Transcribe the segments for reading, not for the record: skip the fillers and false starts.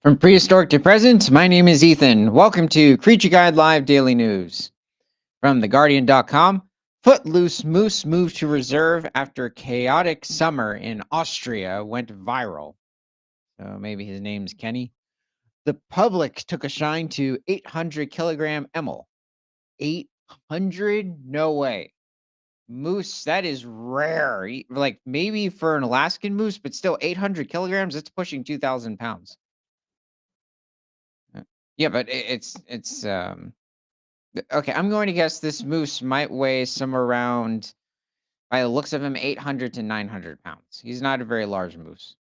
From prehistoric to present, my name is Ethan. Welcome to Creature Guide Live Daily News. From TheGuardian.com, Footloose Moose moved to reserve after chaotic summer in Austria went viral. So maybe his name's Kenny. The public took a shine to 800-kilogram Emil. 800? No way. Moose, that is rare. Like maybe for an Alaskan moose, but still 800 kilograms, it's pushing 2,000 pounds. Uh, Yeah, but okay, I'm going to guess this moose might weigh somewhere around, by the looks of him, 800 to 900 pounds. He's not a very large moose.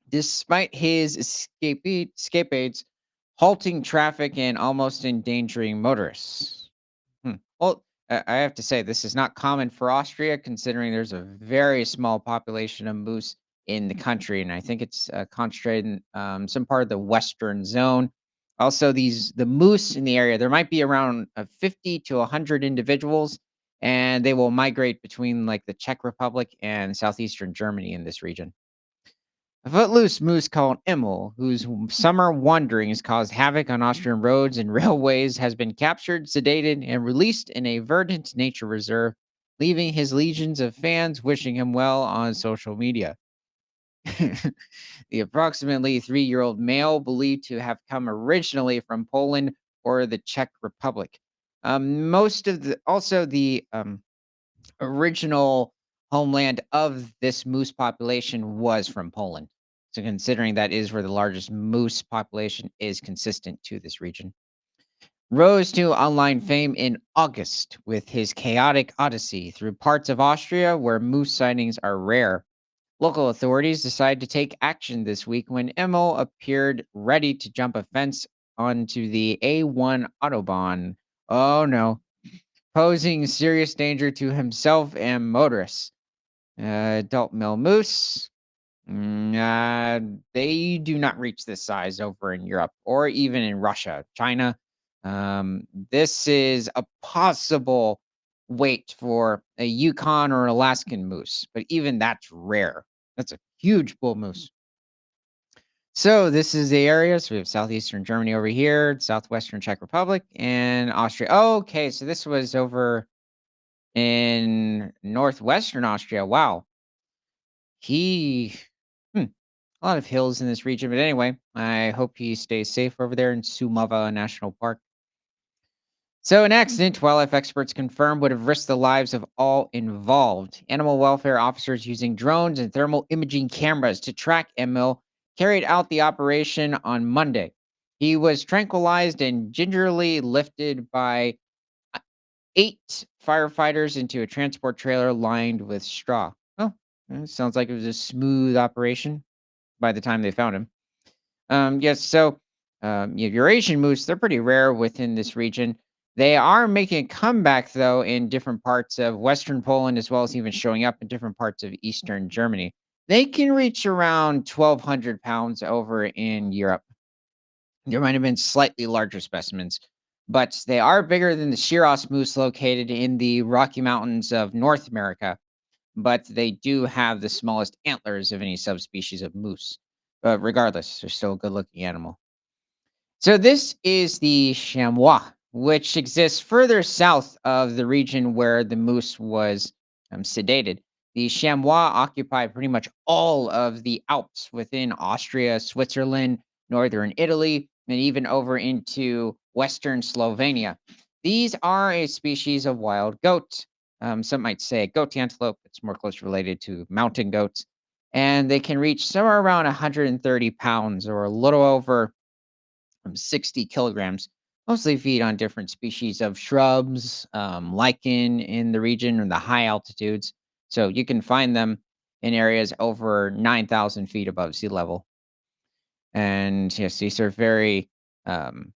Despite his escapades, halting traffic and almost endangering motorists. Well, I have to say, this is not common for Austria, considering there's a very small population of moose in the country, and I think it's concentrated in some part of the western zone. Also, the moose in the area, there might be around 50 to 100 individuals, and they will migrate between like the Czech Republic and southeastern Germany in this region. A footloose moose called Emil, whose summer wanderings caused havoc on Austrian roads and railways, has been captured, sedated, and released in a verdant nature reserve, leaving his legions of fans wishing him well on social media. The approximately 3-year-old male, believed to have come originally from Poland or the Czech Republic. Most of the also the original homeland of this moose population was from Poland. So considering that is where the largest moose population is consistent to this region. Rose to online fame in August with his chaotic odyssey through parts of Austria where moose sightings are rare. Local authorities decided to take action this week when Emil appeared ready to jump a fence onto the A1 Autobahn. Oh no, posing serious danger to himself and motorists. Adult male moose, they do not reach this size over in Europe or even in Russia, China. This is a possible weight for a Yukon or Alaskan moose, but even that's rare. That's a huge bull moose. So this is the area. So we have southeastern Germany over here, southwestern Czech Republic, and Austria. Okay, so this was over in northwestern Austria. Wow. He hmm, a lot of hills in this region, but anyway, I hope he stays safe over there in Sumava National Park. So, an accident, wildlife experts confirm, would have risked the lives of all involved. Animal welfare officers using drones and thermal imaging cameras to track Emil carried out the operation on Monday. He was tranquilized and gingerly lifted by 8 firefighters into a transport trailer lined with straw. Oh, sounds like it was a smooth operation by the time they found him. Yes, so your Asian moose, they're pretty rare within this region. They are making a comeback, though, in different parts of Western Poland, as well as even showing up in different parts of Eastern Germany. They can reach around 1,200 pounds over in Europe. There might have been slightly larger specimens, but they are bigger than the Shiraz moose located in the Rocky Mountains of North America, but they do have the smallest antlers of any subspecies of moose. But regardless, they're still a good looking animal. So this is the chamois, which exists further south of the region where the moose was sedated. The chamois occupy pretty much all of the Alps within Austria, Switzerland, northern Italy, and even over into western Slovenia. These are a species of wild goat. Some might say goat antelope. It's more closely related to mountain goats. And they can reach somewhere around 130 pounds or a little over 60 kilograms, mostly feed on different species of shrubs, lichen in the region or the high altitudes. So you can find them in areas over 9,000 feet above sea level. And yes, these are very, um,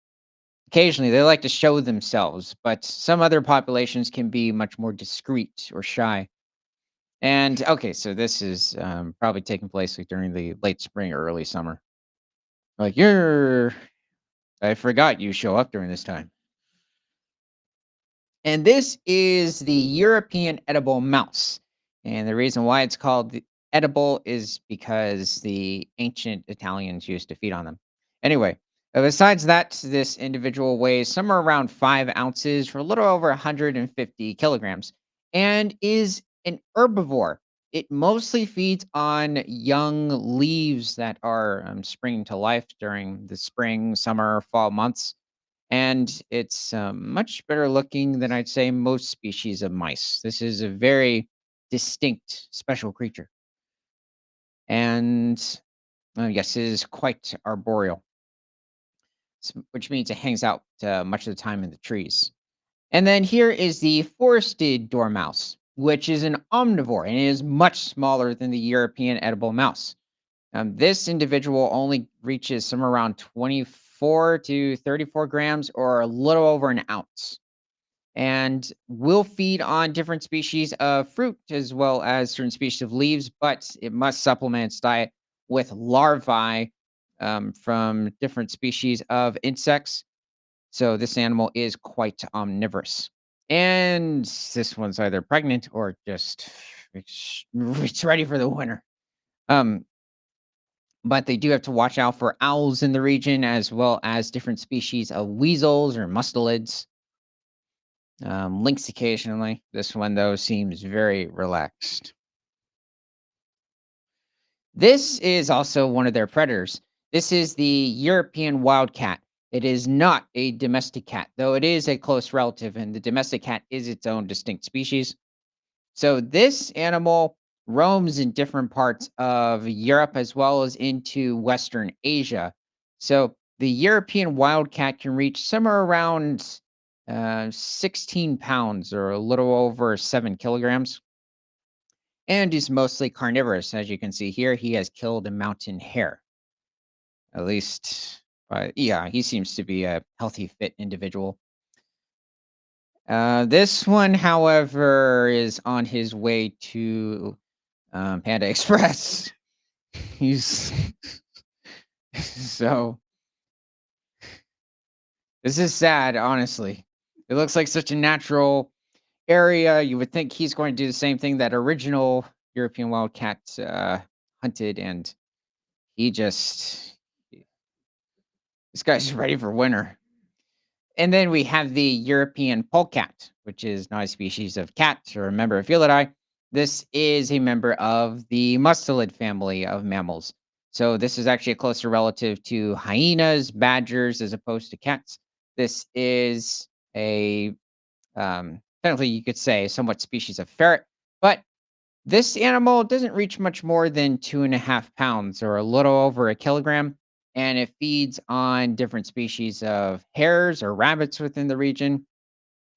occasionally they like to show themselves, but some other populations can be much more discreet or shy. And okay, so this is probably taking place like during the late spring or early summer. Like, I forgot you show up during this time. And this is the European edible mouse. And the reason why it's called edible is because the ancient Italians used to feed on them. Anyway, besides that, this individual weighs somewhere around 5 ounces for a little over 150 kilograms and is an herbivore. It mostly feeds on young leaves that are springing to life during the spring, summer, fall months. And it's much better looking than I'd say most species of mice. This is a very distinct, special creature. And yes, it is quite arboreal, which means it hangs out much of the time in the trees. And then here is the forested dormouse, which is an omnivore and it is much smaller than the European edible mouse. This individual only reaches somewhere around 24 to 34 grams or a little over an ounce and will feed on different species of fruit as well as certain species of leaves, but it must supplement its diet with larvae from different species of insects. So this animal is quite omnivorous. And this one's either pregnant or just it's ready for the winter. Um, but they do have to watch out for owls in the region as well as different species of weasels or mustelids. Lynx occasionally. This one, though, seems very relaxed. This is also one of their predators. This is the European wildcat. It is not a domestic cat, though it is a close relative, and the domestic cat is its own distinct species. So this animal roams in different parts of Europe as well as into Western Asia. So the European wildcat can reach somewhere around 16 pounds or a little over 7 kilograms. And is mostly carnivorous. As you can see here, he has killed a mountain hare. At least, yeah, he seems to be a healthy, fit individual. This one, however, is on his way to Panda Express. He's so this is sad, honestly. It looks like such a natural area. You would think he's going to do the same thing that original European wildcat hunted, and he just this guy's ready for winter. And then we have the European polecat, which is not a species of cat or a member of Felidae. This is a member of the mustelid family of mammals. So this is actually a closer relative to hyenas, badgers, as opposed to cats. This is a technically you could say somewhat species of ferret, but this animal doesn't reach much more than 2.5 pounds or a little over a kilogram, and it feeds on different species of hares or rabbits within the region.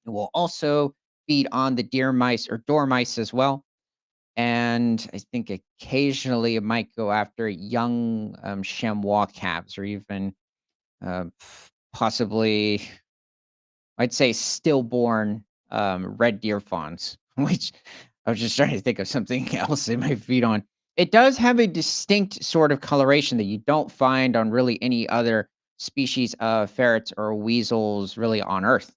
It will also feed on the deer mice or dormice as well. And I think occasionally it might go after young chamois calves or even possibly I'd say stillborn, red deer fawns, which I was just trying to think of something else they might feed on. It does have a distinct sort of coloration that you don't find on really any other species of ferrets or weasels really on Earth.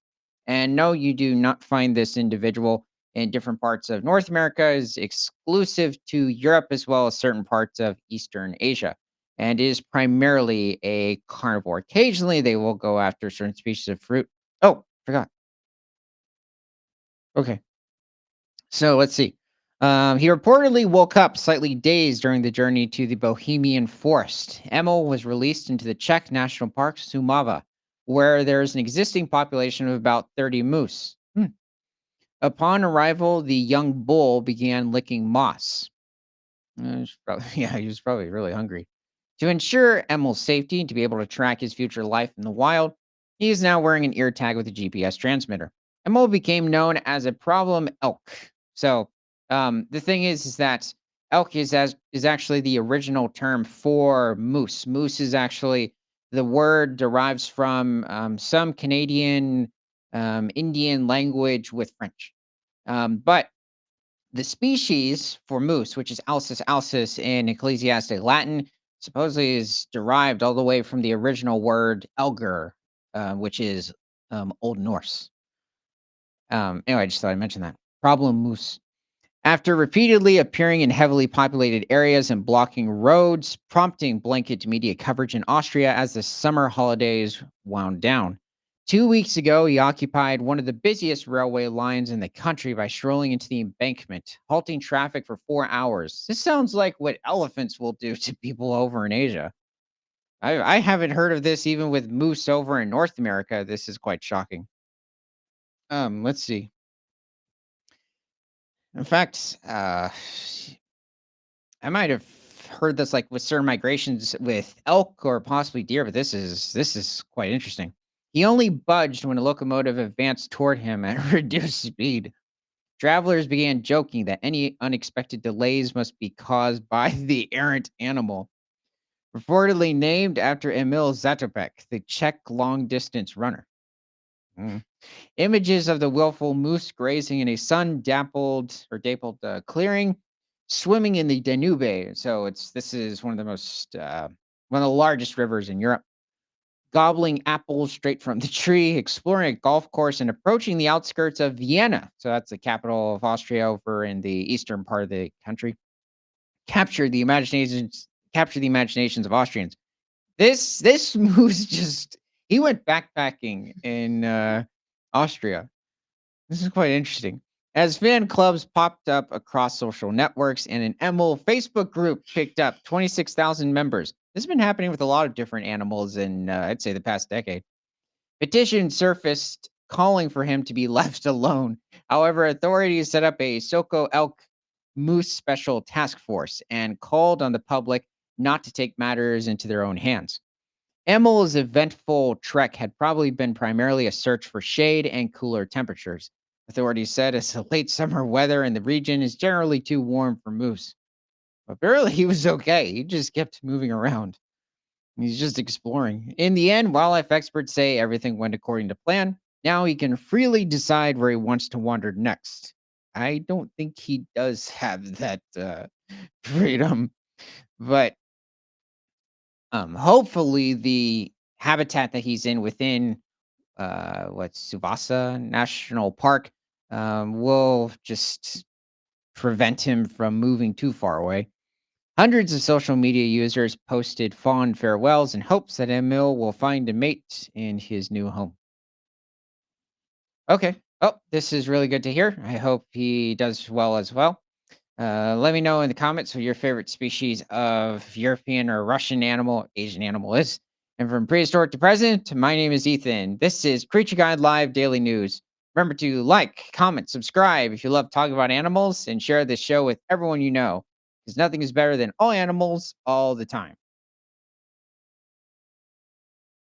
And no, you do not find this individual in different parts of North America is exclusive to Europe as well as certain parts of Eastern Asia and is primarily a carnivore. Occasionally, they will go after certain species of fruit. Oh, forgot. Okay. So let's see. He reportedly woke up slightly dazed during the journey to the Bohemian forest. Emil was released into the Czech National Park, Sumava, where there is an existing population of about 30 moose. Upon arrival, the young bull began licking moss. Yeah, he was probably really hungry. To ensure Emil's safety and to be able to track his future life in the wild, he is now wearing an ear tag with a GPS transmitter. Emil became known as a problem elk. So the thing is that elk is actually the original term for moose. Moose is actually the word derives from some Canadian Indian language with French. But the species for moose, which is Alcis alcis in ecclesiastic Latin, supposedly is derived all the way from the original word elger, which is Old Norse. Anyway, I just thought I'd mention that. Problem moose. After repeatedly appearing in heavily populated areas and blocking roads, prompting blanket media coverage in Austria as the summer holidays wound down. 2 weeks ago, he occupied one of the busiest railway lines in the country by strolling into the embankment, halting traffic for 4 hours. This sounds like what elephants will do to people over in Asia. I haven't heard of this even with moose over in North America. This is quite shocking. Let's see. In fact, I might have heard this like with certain migrations with elk or possibly deer, but this is quite interesting. He only budged when a locomotive advanced toward him at reduced speed. Travelers began joking that any unexpected delays must be caused by the errant animal, reportedly named after Emil Zatopek, the Czech long distance runner. Mm. Images of the willful moose grazing in a sun dappled clearing, swimming in the Danube. So this is one of the one of the largest rivers in Europe. Gobbling apples straight from the tree, exploring a golf course, and approaching the outskirts of Vienna. So that's the capital of Austria over in the eastern part of the country. Captured the imaginations, captured the imaginations of Austrians. This moose just he went backpacking in Austria. This is quite interesting. As fan clubs popped up across social networks and an Emil Facebook group picked up 26,000 members. This has been happening with a lot of different animals in, I'd say, the past decade. Petitions surfaced calling for him to be left alone. However, authorities set up a Soko elk moose special task force and called on the public not to take matters into their own hands. Emil's eventful trek had probably been primarily a search for shade and cooler temperatures. Authorities said as the late summer weather in the region is generally too warm for moose. But apparently he was okay. He just kept moving around. He's just exploring. In the end, wildlife experts say everything went according to plan. Now he can freely decide where he wants to wander next. I don't think he does have that freedom, but hopefully the habitat that he's in within what's Suvasa National Park, will just prevent him from moving too far away. Hundreds of social media users posted fond farewells in hopes that Emil will find a mate in his new home. Okay. Oh, this is really good to hear. I hope he does well as well. Let me know in the comments what your favorite species of European or Russian animal, Asian animal is. And from prehistoric to present, my name is Ethan. This is Creature Guide Live Daily News. Remember to like, comment, subscribe if you love talking about animals, and share this show with everyone you know, because nothing is better than all animals all the time.